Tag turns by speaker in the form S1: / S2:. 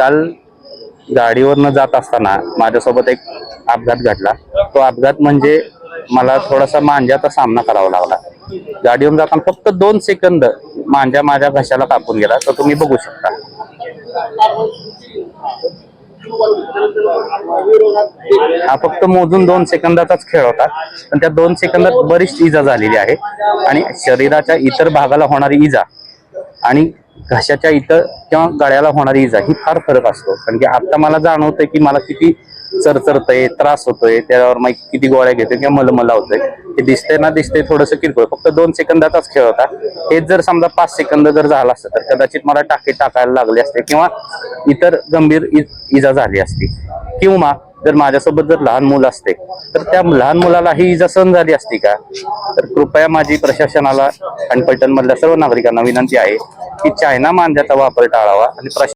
S1: काल गाडीवरनं जात असताना माझ्यासोबत एक अपघात घडला. तो अपघात म्हणजे मला थोडासा मांज्याचा सामना करावा लागला. गाडीवरून जाताना फक्त 2 सेकंद मांजा माझ्या घशाला कापून गेला, तर तुम्ही बघू शकता. हा फक्त मोजून 2 सेकंदाचाच खेळ होता, पण त्या 2 सेकंदात बरीच इजा झालेली आहे. आणि शरीराच्या इतर भागाला होणारी इजा आणि घशाच्या इतर किंवा गळ्याला होणारी इजा ही फार फरक असतो. कारण की आता मला जाणवतंय की मला किती चरचरतय, त्रास होतोय, त्यावर मग किती गोळ्या घेतोय किंवा मलमला होतोय. हे दिसतंय ना दिसतंय थोडंसं किरकोळ, फक्त 2 सेकंदाचाच खेळ होता. हेच जर समजा 5 सेकंद जर झाला असतं तर कदाचित मला टाके टाकायला लागले असते किंवा इतर गंभीर इजा झाली असती. किंवा जर माझ्यासोबत जर लहान मुलं असते तर त्या लहान मुलाला ही इजा सहन झाली असती का? तर कृपया माझी प्रशासनाला आणि पलटण मधल्या सर्व नागरिकांना विनंती आहे की चायना मांज्याचा वापर टाळावा आणि